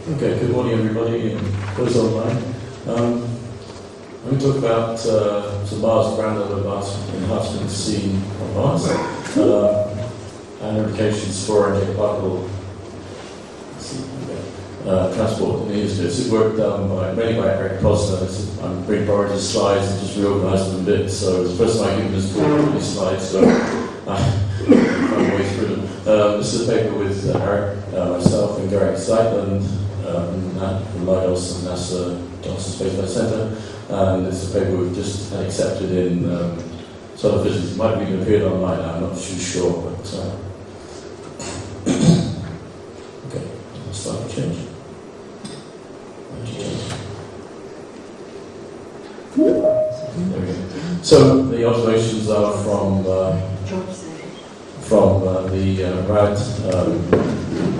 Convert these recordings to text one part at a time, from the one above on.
Okay, good morning everybody and those online. I'm going to talk about some Mars ground level enhancements seen on Mars and implications for anti-particle transport in the Heliosphere. This is work done mainly by Eric Posner. I'm bringing borrowed his slides and just reorganised them a bit, so it's the first time I've given this talk these slides, so I'm my way through them. This is a paper with Eric, myself and Gareth Seitland from Leidos and NASA Johnson Space Flight Centre, and it's a paper we've just had accepted in Solar Physics. It might have even appeared online, I'm not too sure, but okay, let's start to change. There we go. So the observations are from the RAD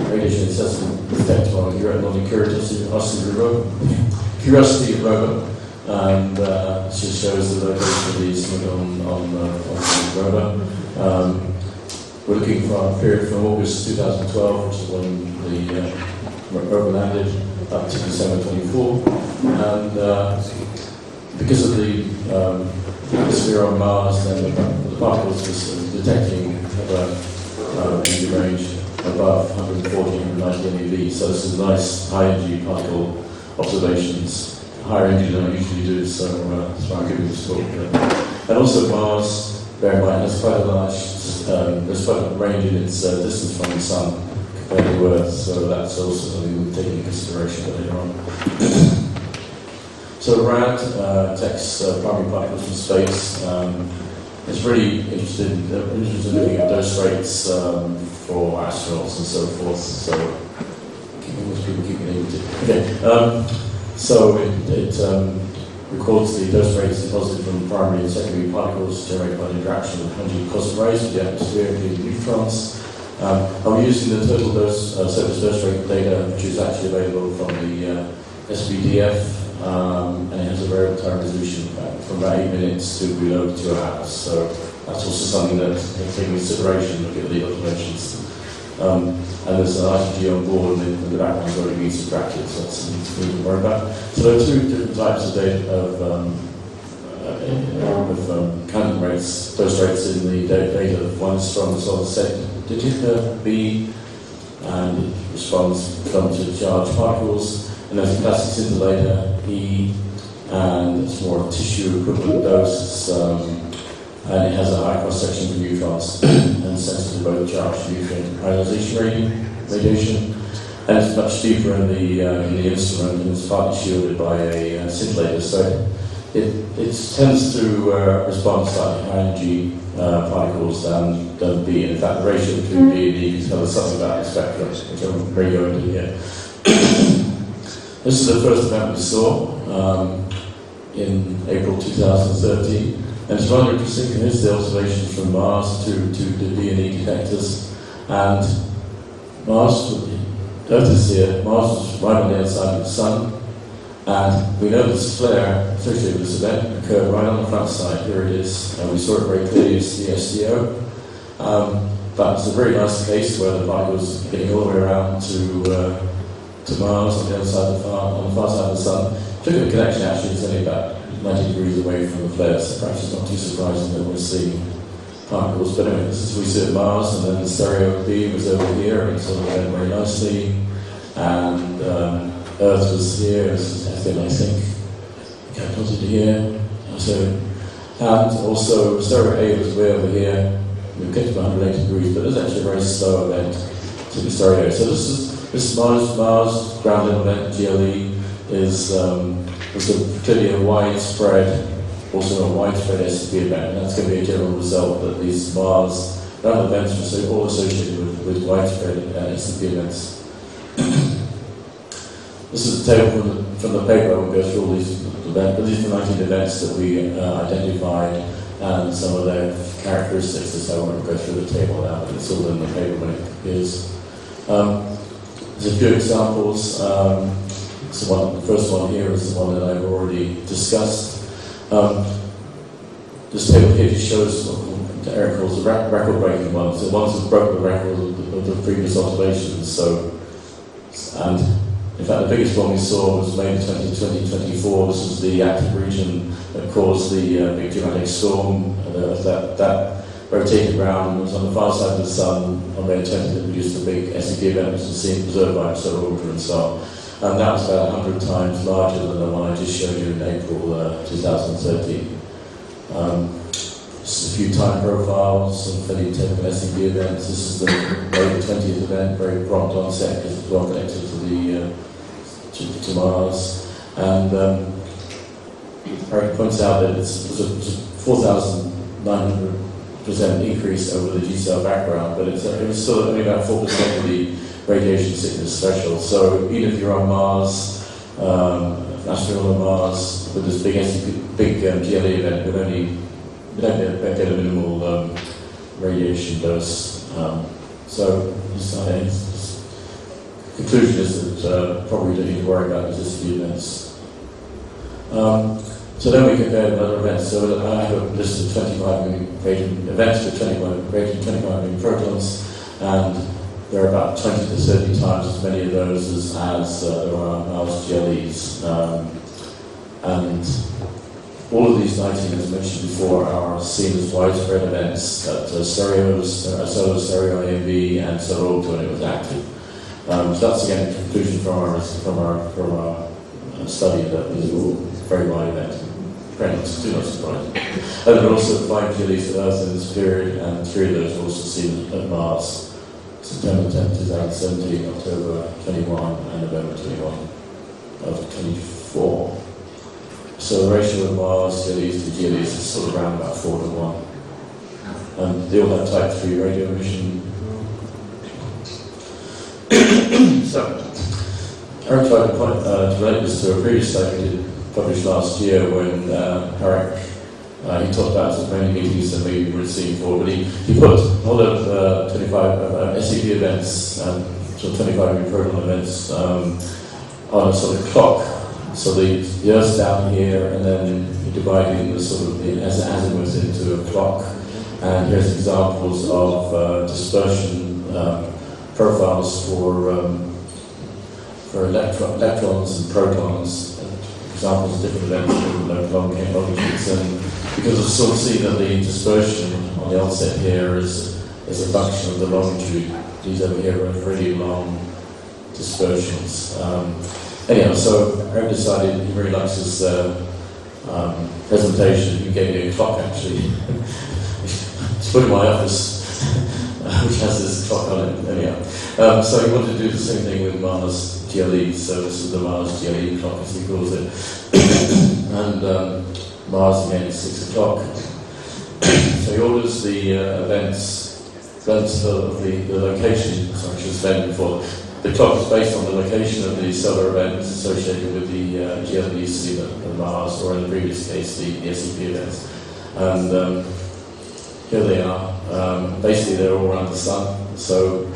radiation assessment detector on the Curiosity rover, and it just shows the location of the instrument on the rover. We're looking for a period from August 2012, which is when the rover landed, up to December 24, and because of the atmosphere on Mars, then the particles was detecting energy range above 140-190 MeV. So this is nice high-energy particle observations, higher energy than I usually do. So that's why I'm giving this talk. And also Mars, bear in mind, has quite a large, there's quite a range in its distance from the Sun compared to Earth. So that's also something we'll take into consideration later on. So RAD detects primary particles from space. It's really interested in looking at dose rates for astronauts and so forth. So most people keep getting into it. Okay. So it records the dose rates deposited from primary and secondary particles generated by the interaction of 100 cosmic rays with the atmosphere, including neutrons. I'm using the total dose, surface dose rate data, which is actually available from the SPDF. And it has a variable time resolution from about 8 minutes to below 2 hours. So that's also something that taking into consideration, look at the observations. And there's an ITG on board, and the background's already been subtracted, so that's something to worry about. So there are two different types of data of counting rates, dose rates in the data. One is from the solid state digit B, and it responds from to charged particles. And there's a plastic scintillator, E, and it's more of tissue equivalent dose, and it has a high cross-section for neutrons and sensitive to both charged and nutrient ionization radiation. And it's much deeper in the instrument, and it's partly shielded by a scintillator, so it tends to respond to slightly higher energy particles than B. In fact, the ratio between B and E can tell us something about the spectrum, which I'm going to go into here. This is the first event we saw in April 2013, and it's rather interesting. Here's the observations from Mars to the D&E detectors, and Mars, Earth is here, Mars is right on the outside of the Sun, and we know this flare associated with this event occurred right on the front side. Here it is, and we saw it very clearly as the SDO. But it's a very nice case where the particles are getting all the way around to Mars on the other side on the far side of the Sun. If you look at the connection, actually, it's only about 90 degrees away from the flare, so perhaps it's not too surprising that we're seeing particles. But anyway, this is we see at Mars, and then the stereo beam was over here, and it sort of went very nicely. And Earth was here, this is F-in, I think. Okay, plotted here. So, and also stereo A was way over here. We've get to 180 degrees, but there's actually a very slow event to the stereo. So this is Mars ground level event, GLE, is clearly a widespread, also a widespread SCP event, and that's going to be a general result that these Mars ground events are all associated with widespread SCP events. This is a table from the paper. I won't go through all these events, but these are 19 events that we identified and some of their characteristics, so I won't go through the table now, but it's all in the paper when it appears. There's a few examples. The first one here is the one that I've already discussed. This table here just shows what Eric calls the record-breaking ones. The ones that broke the record of the previous observations. So, and In fact, the biggest one we saw was May 2024. This was the active region that caused the big geomatic storm that rotated around and was on the far side of the Sun on May 20th that produced a big SEP event, which was seen observed by solar orbiter and star. And that was about 100 times larger than the one I just showed you in April 2013. Just a few time profiles, some fairly typical SEP events. This is the May 20th event, very prompt onset because it's well connected to Mars. And Eric points out that it's a 4,900% increase over the G-cell background, but it was still only about 4% of the radiation sickness threshold. So even if you're on Mars, an astronaut on Mars with this big GLE event, we don't get a minimal radiation dose. So his conclusion is that probably don't need to worry about resistive events. So then we compared with other events. So I have a list of 25 million radiant events with 25 million protons, and there are about 20 to 30 times as many of those as there are Mars GLEs. And all of these 19, as mentioned before, are seen as widespread events that solar stereo AMB and solar orbital when it was active. So that's again a conclusion from our study that these are all very wide events. Do not surprise. And there are also 5 GLEs to Earth in this period, and 3 of those were also seen at Mars: September 10, 2017, October 21, and November 21 of 24. So the ratio of Mars GLEs to GLEs is sort of around about 4 to 1. And they all have type 3 radio emission. So, Eric tried to relate this to a previous study we did published last year when Eric he talked about as many meetings that we would have seen before, but he put a lot of 25 SEP events, so 25 new proton events on a sort of clock. So the Earth's down here, and then you divide in the sort of the azimuth into a clock. And here's examples of dispersion profiles for electrons and protons. Examples of different events, different longitudes, and because we've sort of seen that the dispersion on the onset here is a function of the longitude. These over here are really long dispersions. Anyhow, so Eric decided he really likes his presentation. He gave me a clock actually. It's put in my office, which has this clock on it. Anyhow, so he wanted to do the same thing with Mars GLE. So this is the Mars GLE clock, as he calls it. And Mars again is 6 o'clock. So he orders the events of the location, sorry, I should have said before. The clock is based on the location of the solar events associated with the GLE seen at Mars, or in the previous case, the SEP events. And here they are. Basically, they're all around the Sun. So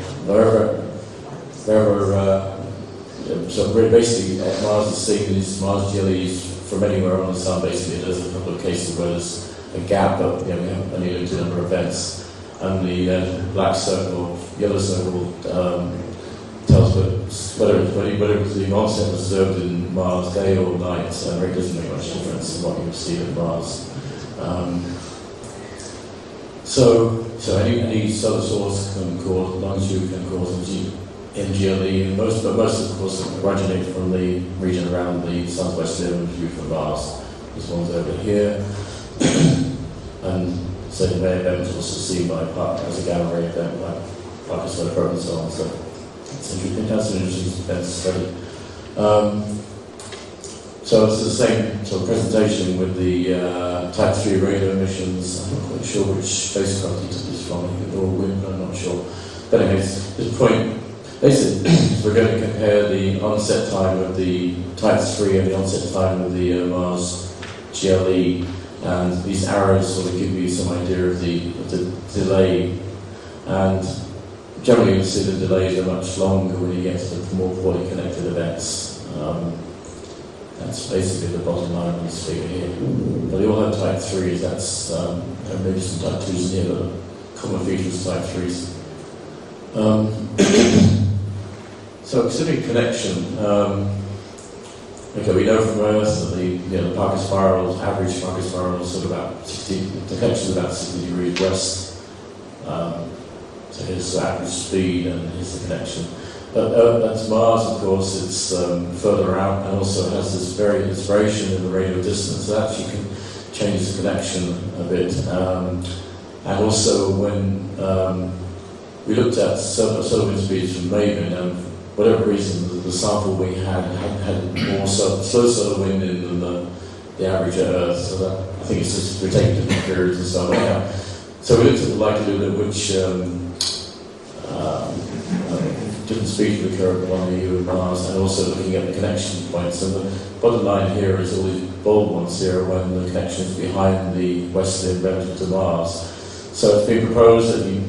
basically, Mars is seeing these Mars GLEs from anywhere on the Sun. Basically, there's a couple of cases where there's a gap, but we have only a limited number of events. And the black circle, yellow circle, tells whether the onset was observed in Mars day or night, and it doesn't make much difference in what you see at Mars. So any solar source can cause longitude, can cause GLE, and most of course originate from the region around the Sun's west limb view from Mars. This one's over here, and second ray event was also seen by as a gamma ray event by Parker solar probe and so on. So that's an interesting event to study. So it's the same sort of presentation with the type 3 radio emissions. I'm not quite sure which spacecraft he took this from. He could all win, but I'm not sure. But anyways, this point, basically, we're going to compare the onset time of the type 3 and the onset time of the Mars GLE, and these arrows sort of give you some idea of the delay. And generally, you'll see the delays are much longer when you get to the more poorly connected events. That's basically the bottom line of this figure here. But they all have type 3s, that's maybe some type 2s in here, but common features type 3s. So specific connection. Okay, we know from Earth that the Parker spiral, average Parker spiral, is sort of about 60. The connection is about 60 degrees west. So here's the average speed, and here's the connection. But at Mars, of course, it's further out, and also has this variation in the radial distance that actually can change the connection a bit. And also, when we looked at solar wind speeds from Maven, and for whatever reason, the sample we had more slow solar wind in than the average at Earth. So that, I think it's just we're taking different periods and so on. Yeah. So we looked at the likelihood at which different speeds would occur along the EU and Mars, and also looking at the connection points. And the bottom line here is all these bold ones here when the connection is behind the western relative to Mars. So it's been proposed that you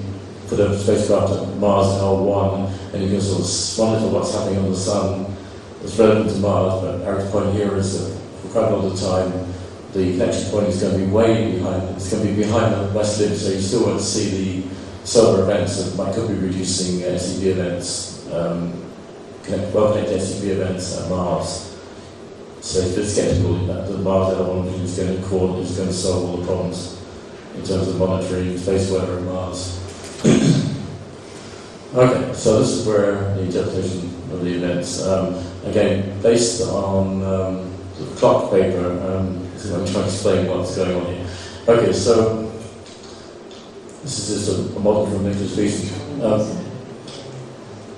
put a spacecraft at Mars in L1, and you can sort of monitor what's happening on the Sun that's relevant to Mars. But Eric's point here is that for quite a lot of time, the connection point is going to be way behind. It's going to be behind the west limb, so you still won't see the solar events that could be reducing SCP events, well-connected SCP events at Mars. So it's a bit skeptical that the Mars L1 is going to solve all the problems in terms of monitoring space weather at Mars. Okay, so this is where the interpretation of the events, again, based on the clock paper, so I'm trying to explain what's going on here. Okay, so this is just a model from Nicholas Beeson.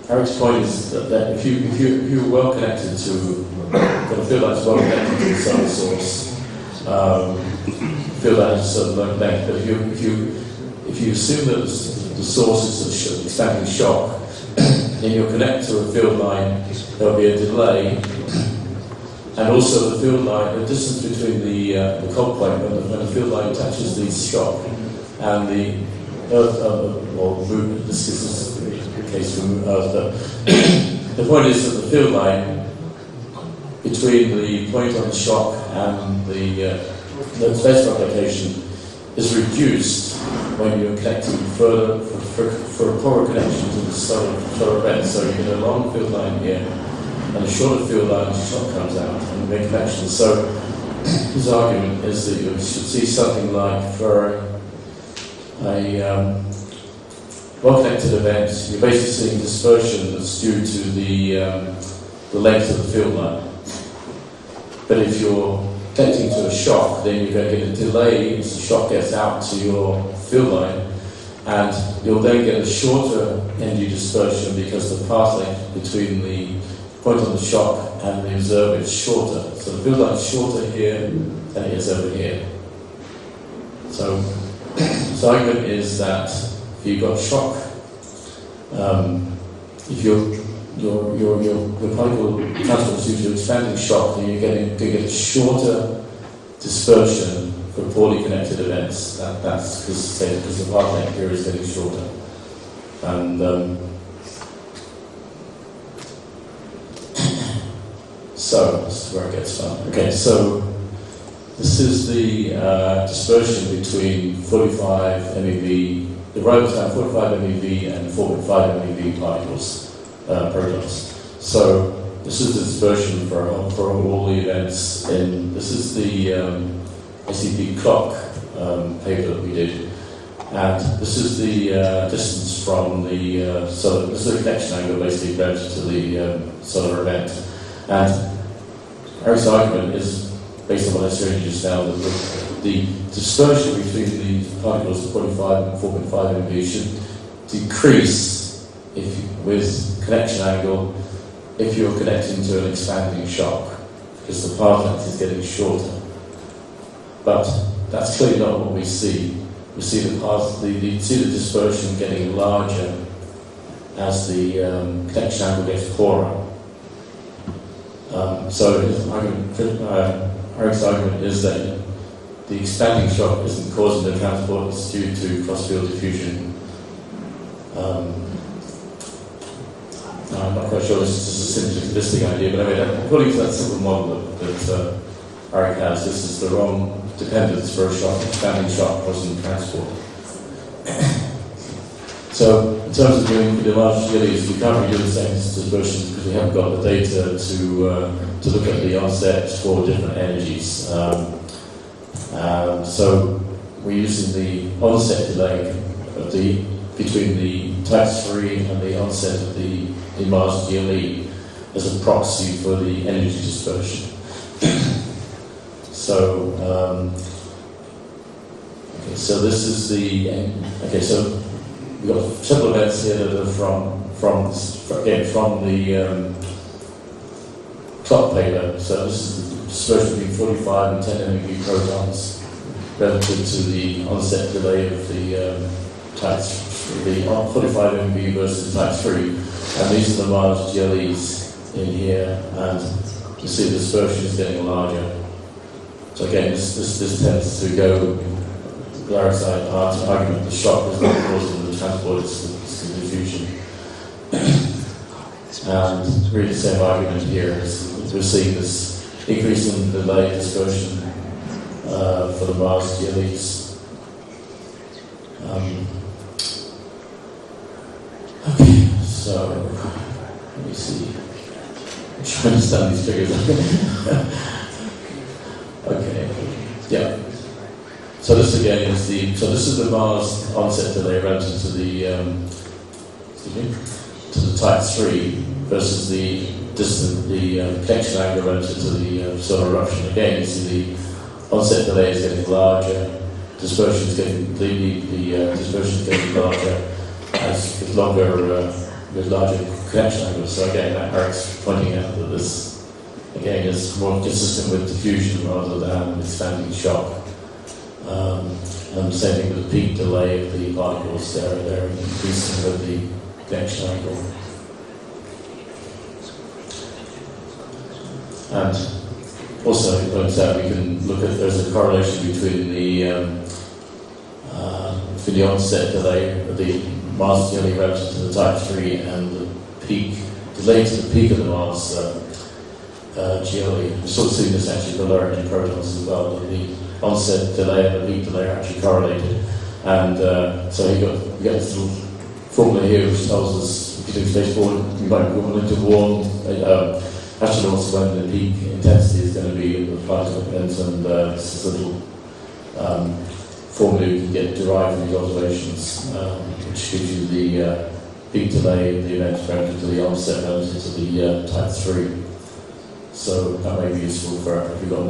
Eric's point is that if you're well connected to, got a field that's well connected to the solar source, field that has a certain length, but if you assume that the source is an expanding shock, and you connect to a field line, there'll be a delay, and also the field line, the distance between the cold point when the field line touches the shock and the Earth, or Moon, this is the case for Earth, but the point is that the field line between the point on the shock and the spacecraft location is reduced when you're connecting further for a poorer connection to the solar event. So you get a long field line here, and a shorter field line as the shock comes out, and you make connections. So his argument is that you should see something like for a well-connected event, you're basically seeing dispersion that's due to the length of the field line. But if you're connecting to a shock, then you're going to get a delay as the shock gets out to your field line, and you'll then get a shorter ND dispersion because the path length between the point on the shock and the observer is shorter. So the field line is shorter here than it is over here. So his argument is that if you've got shock, if your particle transport due to expanding shock, then you're going to get a shorter dispersion for poorly connected events. That's because the path length here is getting shorter. And so this is where it gets fun. Okay, so this is the dispersion between 45 MeV, the arrival time 45 MeV and 4.5 MeV particles, protons. So this is the dispersion for all the events. This is the SCP clock paper that we did, and this is the distance from the solar. This is the connection angle basically relative to the solar event. And Eric's argument is, based on what I showed you just now, that the dispersion between the particles of 45 and 4.5 MeV should decrease with connection angle if you're connecting to an expanding shock, because the path length is getting shorter. But that's clearly not what we see. We see the dispersion getting larger as the connection angle gets poorer. So Eric's argument is that the expanding shock isn't causing the transport, it's due to cross-field diffusion. I'm not quite sure this is just a simplistic idea, but I mean, according to that simple model that Eric has, this is the wrong dependence for a shock, expanding shock causing transport. So in terms of doing the large GLEs, we can't really do the same dispersions because we haven't got the data to look at the onset for different energies. So we're using the onset delay of between the type 3 and the onset of the Mars GLE as a proxy for the energy dispersion. So, okay, so this is the, okay, so we've got several events here that are from the clock paper. So this is the dispersion between 45 and 10 MeV protons relative to the onset delay of the type 3, the 45 MeV versus type 3. And these are the Mars GLEs in here, and you see the dispersion is getting larger. So again, this tends to go Clarified argument, the shock is not causing the transport, it's the diffusion. And really the same argument here is we're seeing this increase in delay dispersion for the Mars GLEs. Okay, so let me see. I'm trying to understand these figures. Okay, yeah. So this again is this is the Mars onset delay relative to the type 3 versus the connection angle relative to the solar eruption. Again, you see the onset delay is getting larger, dispersion is getting the dispersion is getting larger as with larger connection angles. So again, that Eric's pointing out that this again is more consistent with diffusion rather than expanding shock. And same thing with the peak delay of the particles, they're increasing with the connection angle. And also, it points out we can look at, there's a correlation between the onset delay of the Mars GLE relative to the type 3 and the peak delay to the peak of the Mars GLE. We've sort of seen this actually for lower energy protons as well. The onset delay and the peak delay are actually correlated. And so you got this little formula here which tells us if you do spaceport, you might be equivalent to warm astronauts when the peak intensity is going to be at the particle event, and this is a little formula you can get derived from these observations, which gives you the peak delay of the event relative to the onset relative to the type 3. So that may be useful for if you've got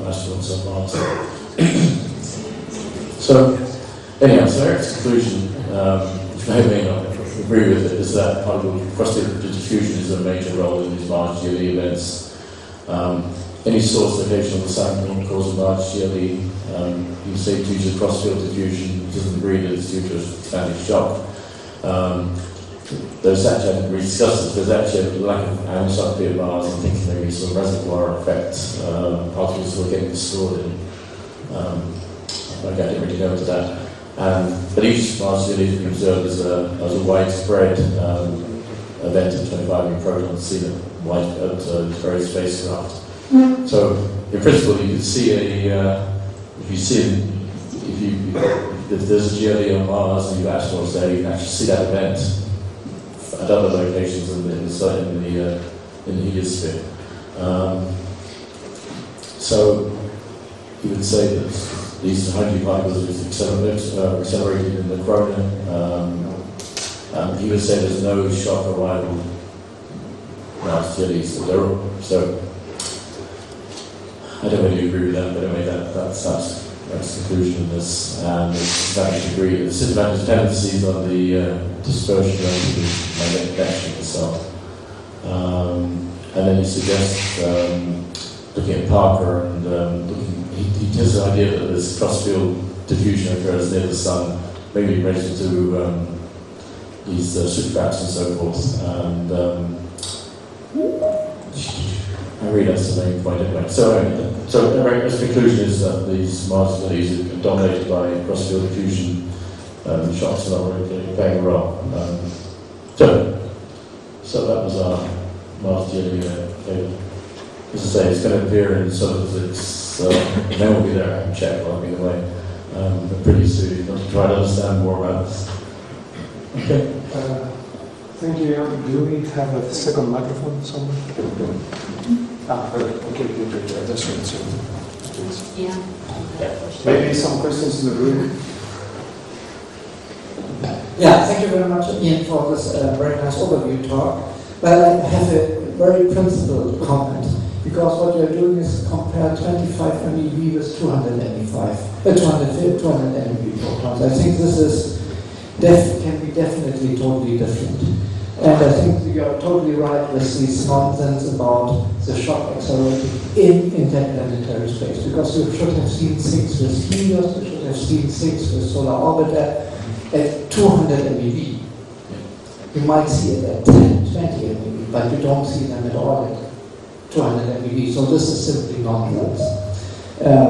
astronauts on Mars. So anyhow, so Eric's conclusion, which may or may not agree with it, is that particle cross-diffusion diffusion is a major role in these Mars GLE events. Any source location on the Sun can cause a Mars GLE. You say due to cross-field diffusion, it doesn't agree that it's due to expanding shock. There's actually, I haven't really discussed this, there's actually a lack of anisotropy at Mars. I think maybe some reservoir effect, particles were getting stored in. I didn't really go into that. But each Mars GLE has been observed as a widespread event of 25 protons seen at various spacecraft. So in principle, you could see if there's a GLE on Mars and you've astronauts there, you can actually see that event at other locations in the heliosphere. So you would say that these hydrogen particles are accelerated in the corona. He would say there's no shock arrival Mars GLEs. So I don't really agree with that, but anyway, that's the conclusion of this. And it's actually agree. The systematic dependencies on the dispersion of the magnetic connection itself. And then he suggests looking at Parker and he gives the idea that this cross-field diffusion occurs near the Sun, maybe related to these supercaps and so forth. And I read that's the main point anyway. So his conclusion is that these Mars GLEs are dominated by cross-field diffusion. Shocks are not really playing a role. So that was our Mars GLE paper. As I say, it's going to appear in solar physics. Then we'll be there and check along the way. But pretty soon, to try to understand more about this. Okay. Thank you. Do we have a second microphone somewhere? Okay, good. That's right. So, please. Yeah. Maybe some questions in the room. Yeah, thank you very much, Ian, for this very nice overview talk. But I have a very principled comment, because what you're doing is compare 25 MeV with 200 MeV protons. I think this is can be definitely totally different. And I think you're totally right with this nonsense about the shock accelerating in interplanetary space, because you should have seen things with Helios, you should have seen things with Solar Orbiter at 200 MeV. You might see it at 10, 20 MeV, but you don't see them at all at 200 MeV. So this is simply nonsense.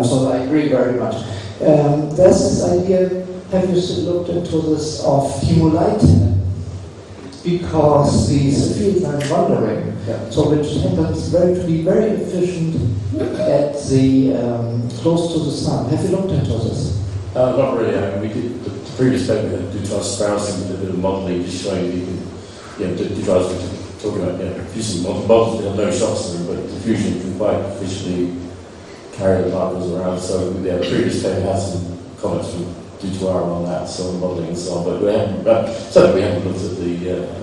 So I agree very much. There's this idea, have you looked into this of chemolite? Because these fields are wandering, so which happens to be very efficient at the close to the sun. Have you looked into this? Not really. I mean, we did the previous paper we had to do Strauss and did a bit of modelling, just showing you can, diffuse. Talking about diffusing models that have no shocks in them, but diffusion can quite efficiently carry the particles around. So the previous paper had some comments from D2R on that, so on modelling and so on. But we haven't, certainly we haven't looked at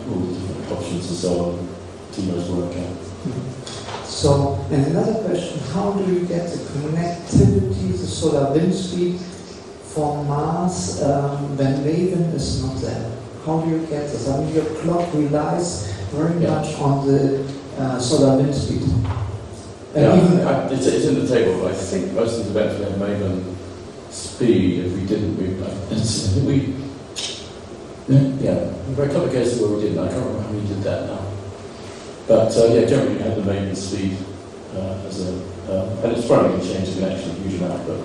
all the different options and so on. Timo's work out. So, and another question: how do you get the connectivity, the solar wind speed for Mars when Raven is not there? How do you get this? I mean, your clock relies very much on the solar wind speed. It's in the table, but I think most of the events we have Maven speed. If we didn't, there were a couple of cases where we didn't. I can't remember how we did that now. But generally we had the Maven speed and it's probably going to change the connection a huge amount. But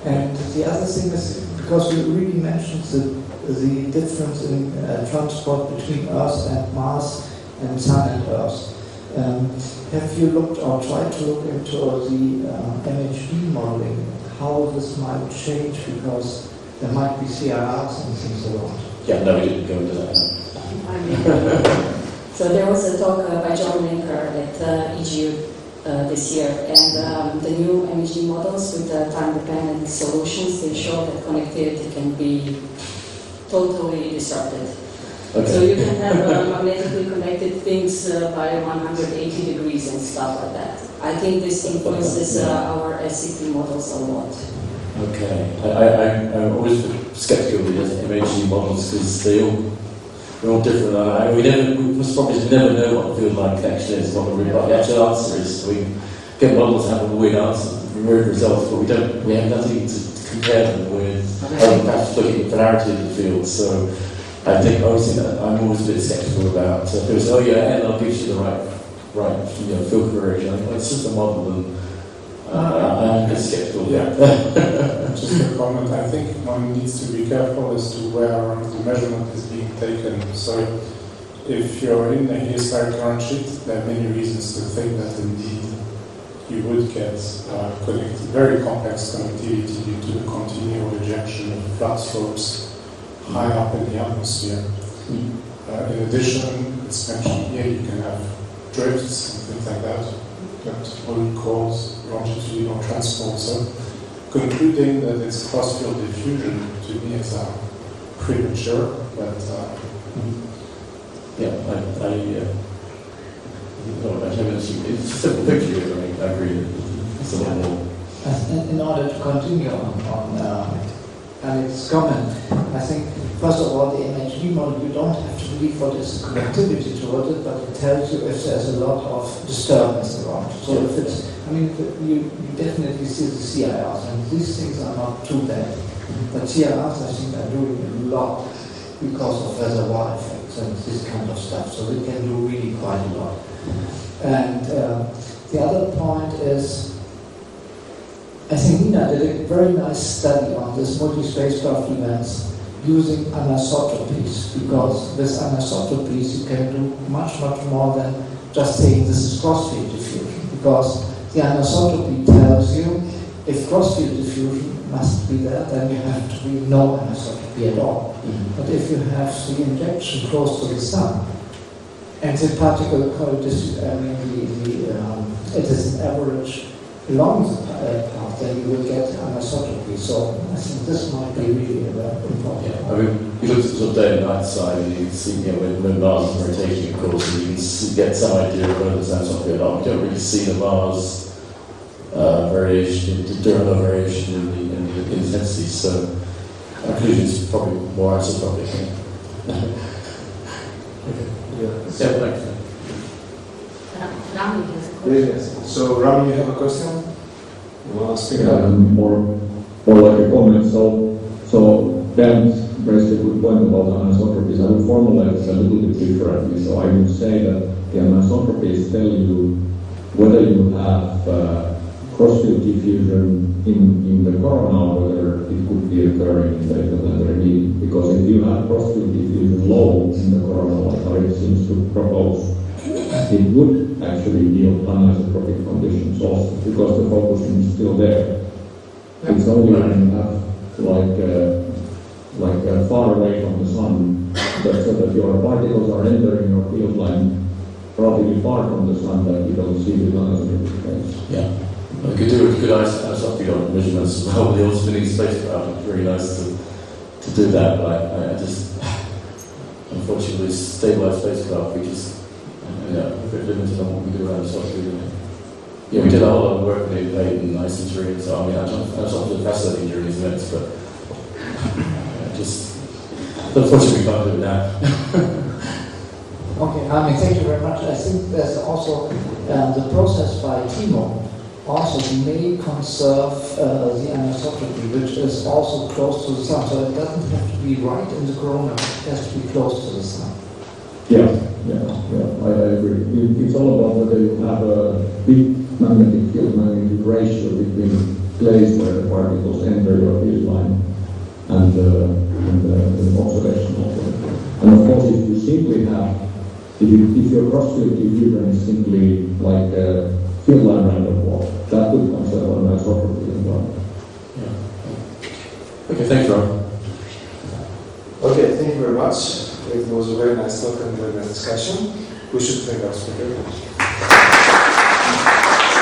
And the other thing is, because you really mentioned the difference in transport between Earth and Mars and Sun and Earth. Have you looked or tried to look into the MHD modeling, how this might change, because there might be CRRs and things around? Yeah, no, we didn't go into that. So there was a talk by John Linker at EGU this year, and the new MHD models with the time-dependent solutions, they show that connectivity can be totally disrupted. Okay. So you can have magnetically connected things by 180 degrees and stuff like that. I think this influences our SCP models a lot. Okay. I'm always skeptical of the MHD models because they're all different. We must probably never know what the field line connection is, what the actual answer is. So we get models that have a weird answer, weird results, but we have nothing to compare them with. Perhaps looking at the polarity of the field. So I think obviously I'm always a bit skeptical about people say, NL gives you the right field correlation. I think it's just a model, and I'm a bit skeptical. Just a comment. I think one needs to be careful as to where the measurement is being taken. So if you're in a Heliosphere current sheet, there are many reasons to think that indeed you would get very complex connectivity due to the continual ejection of flux flows high up in the atmosphere. In addition, it's mentioned here, you can have drifts and things like that will cause longitudinal transport. So concluding that it's cross-field diffusion, to me, is premature, but it's a simple picture. I agree. It's a lot more. In order to continue on Alex's comment, I think first of all, the MHD model, you don't have to believe what is the connectivity towards it, but it tells you if there's a lot of disturbance around. So if it's, you definitely see the CIRs, and these things are not too bad. But CIRs, I think, are doing a lot because of reservoir effects and this kind of stuff. So they can do really quite a lot. And the other point is, I think Nina did a very nice study on this multi-spacecraft events using anisotropies, because with anisotropies you can do much more than just saying this is cross-field diffusion, because the anisotropy tells you if cross-field diffusion must be there, then you have to be no anisotropy at all. But if you have the injection close to the sun, and the particle it is an average along the path, then you will get anisotropy. So I think this might be really important. Yeah, I mean, you look at the sort of day and night side, and you can see, when Mars is rotating, of course, and you can get some idea of whether there's anisotropy or not. You don't really see the Mars variation, the Durham variation in the intensity, so conclusion is probably more isotropic. Yeah. Yeah, thanks. Rami has a question. Yes. So, Rami, you have a question? You want to speak? More like a comment. So Bernd raised a good point about anisotropies. I would formulate it a little bit differently. So I would say that the anisotropies tell you whether you have cross-field diffusion in the corona, whether it could be occurring in the interplanetary medium. Because if you have cross-field diffusion low in the corona, like Harry seems to propose, it would actually yield anisotropic conditions also, because the focusing is still there. It's only when you have far away from the sun, so that your particles are entering your field line relatively far from the sun, that you don't see the anisotropic phase. Yeah. Well, we could do a good anisotropy on measurements as well with the all-spinning spacecraft. It's really nice to do that, but I just, unfortunately, stabilized spacecraft, we just, a bit limited on what we do around anisotropy. Yeah, we did a whole lot of work with the EPT and isotory, and so I mean, anisotropy is fascinating during these events, but just, unfortunately, we can't do it now. Okay, thank you very much. I think there's also the process by Timo also may conserve the anisotropy, which is also close to the sun. So it doesn't have to be right in the corona, it has to be close to the sun. Yeah, I agree. It's all about whether you have a big magnetic field magnetic ratio between place where the particles enter your field line and the observational point. And of course, if you simply have, if your cross-field diffusion is simply like a field line random walk, that would conserve anisotropy as well. Yeah. Okay, thanks, Ron. Okay, thank you very much. It was a very nice talk and very nice discussion. We should thank our speaker.